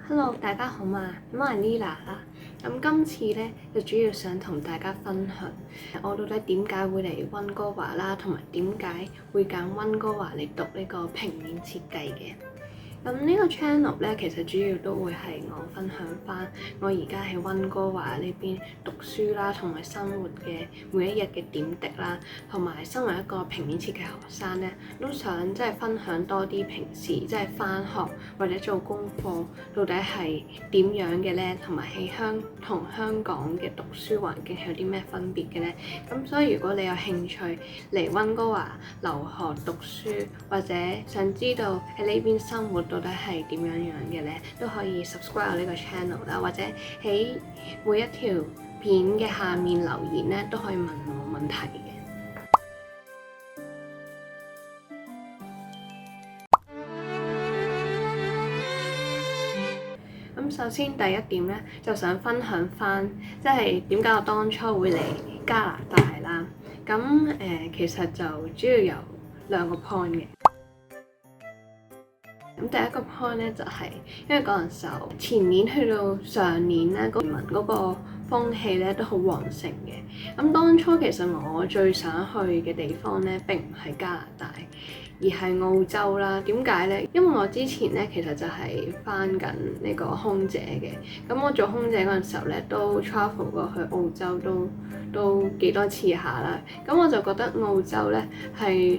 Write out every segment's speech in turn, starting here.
Hello，大家好嘛，咁我係 Lila 啦。咁今次咧就主要想同大家分享我到底點解會嚟溫哥華啦，同埋點解會揀溫哥華嚟讀呢個平面設計嘅。咁呢個 channel 咧，其實主要都會係我分享翻我而家喺溫哥華呢邊讀書啦，同埋生活嘅每一日嘅點滴啦，同埋身為一個平面設計學生咧，都想即係分享多啲平時即係返學或者做功課到底係點樣嘅咧，同埋喺香港嘅讀書環境係有啲咩分別嘅咧。咁所以如果你有興趣嚟溫哥華留學讀書，或者想知道喺呢邊生活到底係點樣嘅咧，都可以 subscribe 我呢個 channel 啦，或者喺每一條片嘅下面留言咧，都可以問我問題嘅。咁首先第一點咧，就想分享翻，即係點解我當初會嚟加拿大啦。咁其實就主要有兩個 point 嘅。咁第一個 point 咧就係，因為嗰陣時候前年去到上年咧，移民嗰個風氣咧都好旺盛嘅。咁當初其實我最想去嘅地方咧並唔係加拿大，而係澳洲啦。點解咧？因為我之前咧其實就係返緊呢個空姐嘅。咁我做空姐嗰陣時候咧都 travel 過去澳洲都幾多次下啦。咁我就覺得澳洲咧係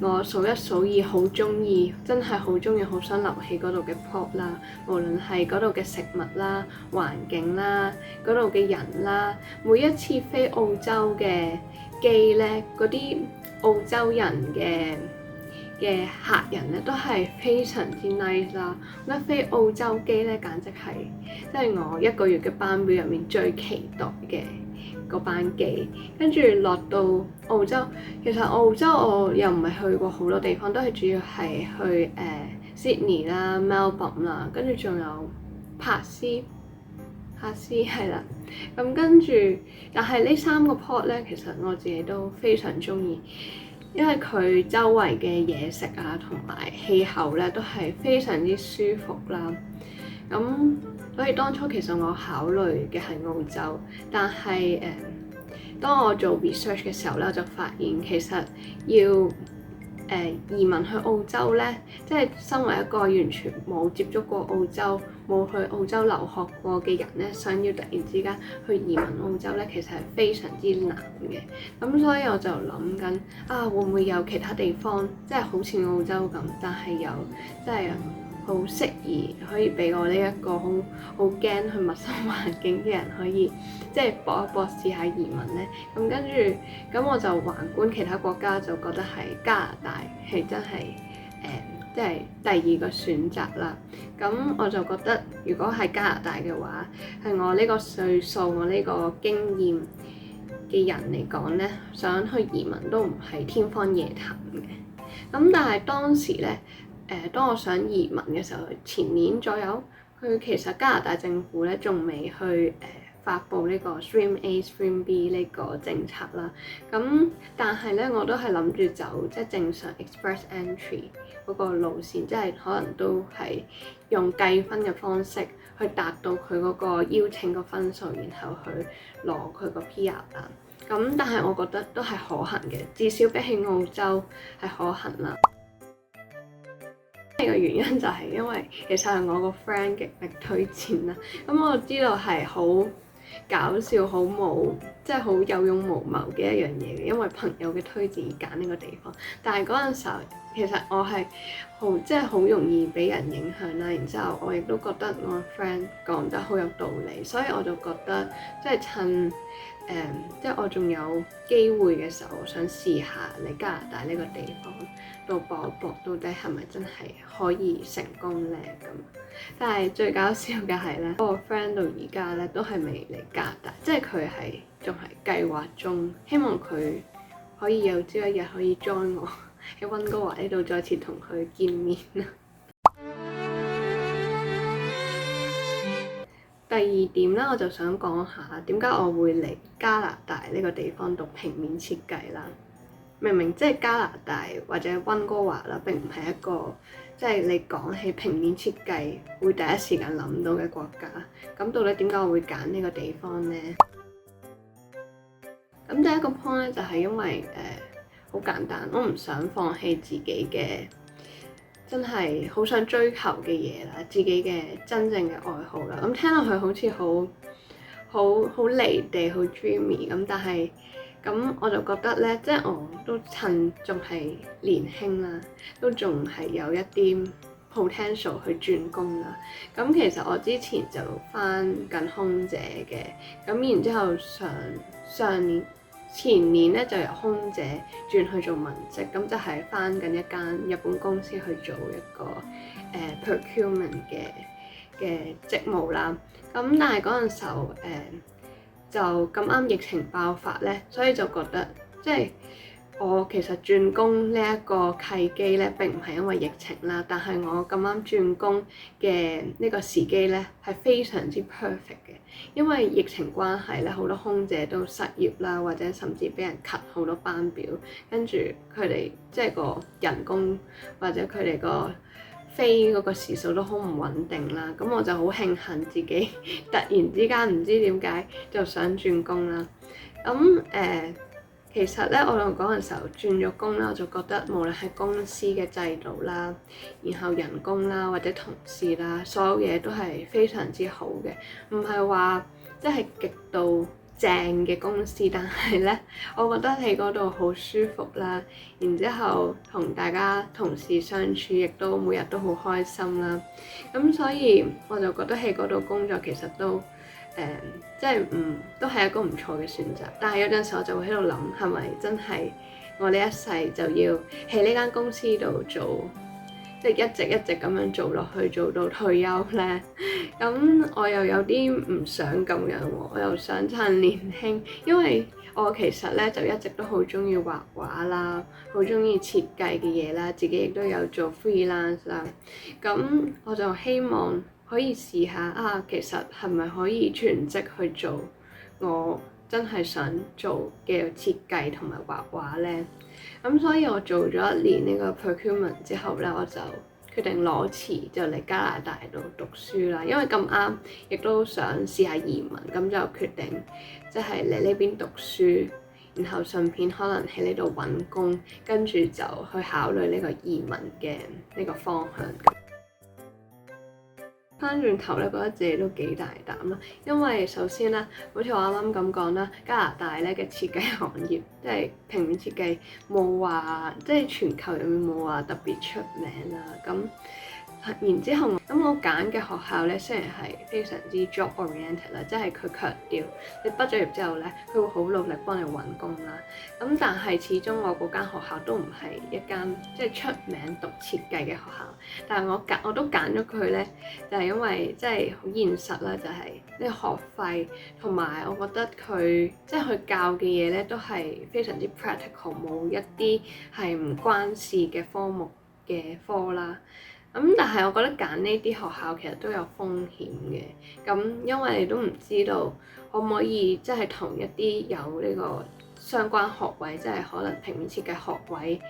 我數一數二好中意，真係好中意，好想留喺嗰度嘅 port 啦，無論係嗰度嘅食物啦、環境啦、嗰度嘅人啦，每一次飛澳洲嘅機咧，嗰啲澳洲人嘅客人咧都係非常之 nice 啦。我覺得飛澳洲機咧簡直係即係我一個月嘅班表入面最期待嘅嗰班機。跟住落到澳洲，其實澳洲我又唔係去過好多地方，都係主要係去Sydney 啦、Melbourne 啦，跟住仲有珀斯係啦。咁跟住，但係呢三個 port 咧，其實我自己都非常中意，因為佢周圍嘅嘢食啊，同埋氣候咧都係非常之舒服啦。咁所以當初其實我考慮嘅係澳洲，但係當我做 research 嘅時候咧，我就發現其實要移民去澳洲咧，即係身為一個完全冇接觸過澳洲、冇去澳洲留學過嘅人咧，想要突然之間去移民澳洲咧，其實係非常之難嘅。咁所以我就諗緊會唔會有其他地方，即係好似澳洲咁，但係有即係好適宜可以俾我呢一個好驚去陌生環境嘅人可以即係搏一搏試下移民咧。咁跟住咁我就橫觀其他國家，就覺得係加拿大係真係即係第二個選擇啦。咁我就覺得如果係加拿大嘅話，係我呢個歲數、我呢個經驗嘅人嚟講咧，想去移民都唔係天方夜譚嘅。咁但係當時咧，當我想移民嘅時候，前年左右，佢其實加拿大政府咧仲未去發布呢個 Stream A、Stream B 呢個政策啦。咁但係咧，我都係諗住走即係正常 Express Entry 嗰個路線，即係可能都係用計分嘅方式去達到佢嗰個邀請個分數，然後去攞佢個 PR 啦。咁但係我覺得都係可行嘅，至少比起澳洲係可行啦。呢個原因就係因為其實係我個 friend 極力推薦啦。咁我知道係好搞笑、好冇即係好有勇無謀嘅一樣嘢嘅，因為朋友嘅推薦而揀呢個地方。但係嗰陣時候，其實我係即係好容易俾人影響啦。然之後我亦都覺得我個 friend 講得好有道理，所以我就覺得即係趁即係我仲有機會嘅時候，我想試下嚟加拿大呢個地方度搏一搏，到底係咪真係可以成功咧咁？但係最搞笑嘅係咧，我個 friend 到而家咧都係未嚟加拿大，即係佢係仲係計劃中，希望佢可以有朝一日可以 join 我喺溫哥華呢度再次同佢見面啦。第二點咧，我就想講下點解我會嚟加拿大呢個地方讀平面設計啦。明明即係加拿大或者溫哥華啦，並唔係一個即係你講起平面設計會第一時間諗到嘅國家。咁到底點解我會揀呢個地方呢？咁第一個 point 咧就係因為好簡單，我唔想放棄自己嘅真係好想追求嘅嘢啦，自己嘅真正嘅愛好啦。咁聽落去好似好離地、好 dreamy 咁，但係咁我就覺得咧，即係我都趁仲係年輕啦，都仲係有一啲 potential 去轉工啦。咁其實我之前就返緊空姐嘅，咁然之後前年咧就由空姐轉去做文職，咁就係返緊一間日本公司去做一個procurement 嘅職務啦。咁但係嗰陣時候就咁啱疫情爆發咧，所以就覺得即係我其實轉工呢一個契機咧並唔係因為疫情啦，但係我咁啱轉工嘅呢個時機咧係非常之 perfect 嘅，因為疫情關係咧好多空姐都失業啦，或者甚至俾人 cut 好多班表，跟住佢哋即係個人工或者佢哋個飛嗰個時數都好唔穩定啦，咁我就好慶幸自己突然之間唔知點解就想轉工啦。咁其實咧，我嗰陣時候轉咗工啦，我就覺得無論係公司嘅制度啦，然後人工啦或者同事啦，所有嘢都係非常之好嘅，唔係話即係極度正嘅公司，但係咧，我覺得喺嗰度好舒服啦，然之後同大家同事相處亦都每日都好開心啦，咁所以我就覺得喺嗰度工作其實都即係都係一個唔錯嘅選擇。但係有陣時我就會喺度諗，係咪真係我呢一世就要喺呢間公司度做，即係一直咁樣做落去，做到退休咧？咁我又有啲唔想咁樣喎，我又想趁年輕，因為我其實咧就一直都好中意畫畫啦，好中意設計嘅嘢啦，自己亦都有做 freelance 啦。咁我就希望可以試下啊，其實係咪可以全職去做我真係想做嘅設計同埋畫畫咧？咁所以我做咗一年呢個 procurement 之後咧，我就決定攞辭就嚟加拿大度讀書啦。因為咁啱亦都想試下移民，咁就決定即係嚟呢邊讀書，然後順便可能喺呢度揾工，跟住就去考慮呢個移民嘅呢個方向。翻轉頭咧，覺得自己都幾大膽啦，因為首先咧，好似我啱啱咁講啦，加拿大咧嘅設計行業，即係平面設計冇話，即係全球入面冇話特別出名啦，咁。然之後，咁我揀嘅學校咧，雖然係非常之 job oriented 啦，即係佢強調你畢咗業之後咧，佢會好努力幫你揾工啦。咁但係始終我嗰間學校都唔係一間即係出名讀設計嘅學校，但係我都揀咗佢咧，就係因為即係好現實啦，就係呢個學費同埋我覺得佢即係佢教嘅嘢咧都係非常之 practical，冇一啲係唔關事嘅科目嘅科啦。咁但係我覺得揀呢啲學校其實都有風險嘅，咁因為你都唔知道可唔可以即係同一啲有呢個相關學位，即係可能平面設計學位、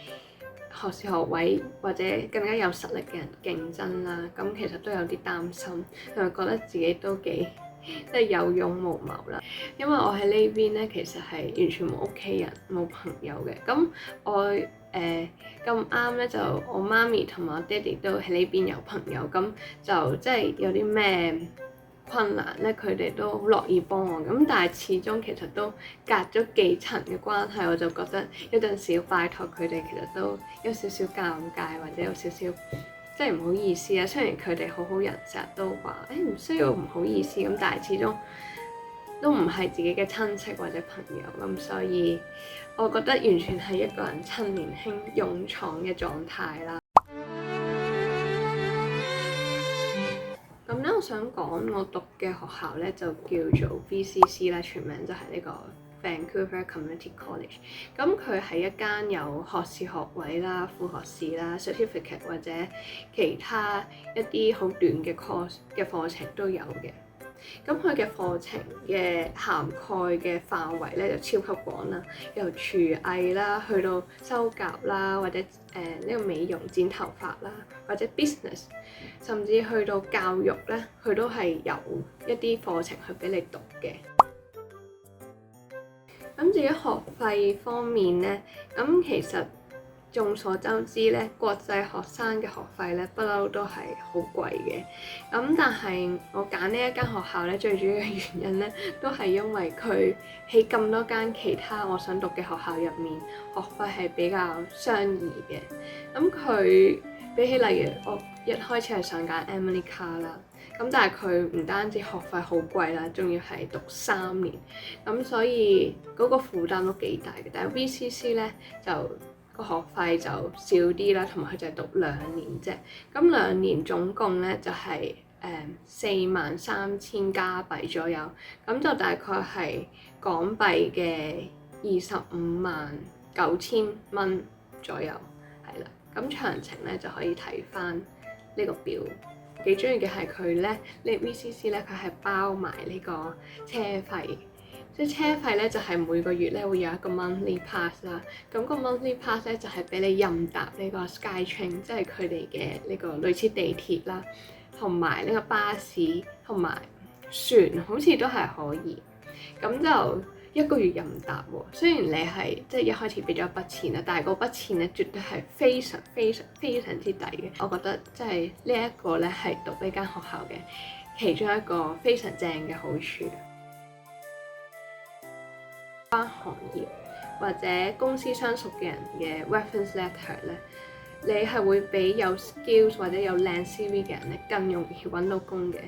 學士學位或者更加有實力嘅人競爭啦。咁其實都有啲擔心，同埋覺得自己都幾即係有勇無謀啦。因為我喺呢邊咧，其實係完全冇屋企人、冇朋友嘅。咁我咁啱咧，就我媽咪同埋我爹哋都喺呢邊有朋友，咁就即係有啲咩困難咧，佢哋都好樂意幫我。咁但係始終其實都隔咗幾層嘅關係，我就覺得有陣時要拜託佢哋，其實都有少少尷尬，或者有少少即係唔好意思啊。雖然佢哋好好人，成日都話唔需要唔好意思咁，但係始終都唔係自己嘅親戚或者朋友，咁所以我覺得完全係一個人趁年輕勇闖嘅狀態啦。咁咧，我想講我讀嘅學校咧就叫做 VCC 啦，全名就係呢個 Vancouver Community College。咁佢係一間有學士學位啦、副學士啦、certificate 或者其他一啲好短嘅 course 嘅課程都有嘅。咁佢嘅課程嘅涵蓋嘅範圍咧就超級廣啦，由廚藝啦，去到修甲啦，或者呢個美容剪頭髮啦，或者 business， 甚至去到教育咧，佢都係有一啲課程去俾你讀嘅。咁至於學費方面咧，咁其實眾所周知咧，國際學生嘅學費咧不嬲都係好貴嘅。咁但係我揀呢一間學校咧，最主要嘅原因咧，都係因為佢喺咁多間其他我想讀嘅學校入面，學費係比較相宜嘅。咁佢比起例如我一開始係想揀 Emily Carr 啦，咁但係佢唔單止學費好貴啦，仲要係讀3年，咁所以嗰個負擔都幾大嘅。但係 VCC 咧就個學費就少啲啦，同埋佢就係讀2年啫。咁2年總共咧就係43,000加幣左右，咁就大概係港幣嘅25,900蚊左右，係啦。咁詳情咧就可以睇翻呢個表。幾中意嘅係佢咧，呢 VCC 咧佢係包埋呢個車費。即係車費咧，就係每個月咧會有一個 monthly pass 啦。咁個 monthly pass 咧就係俾你任搭呢個 SkyTrain，即係佢哋嘅呢個類似地鐵啦，同埋呢個巴士同埋船，好似都係可以。咁就1個月任搭喎。雖然你係即係一開始俾咗一筆錢啦，但係嗰筆錢咧絕對係非常之抵嘅。我覺得即係呢一個咧係讀呢間學校嘅其中一個非常正嘅好處。翻行業或者公司相熟嘅人嘅 reference letter 咧，你係會比有 skills 或者有靚 CV 嘅人咧更容易揾到工嘅。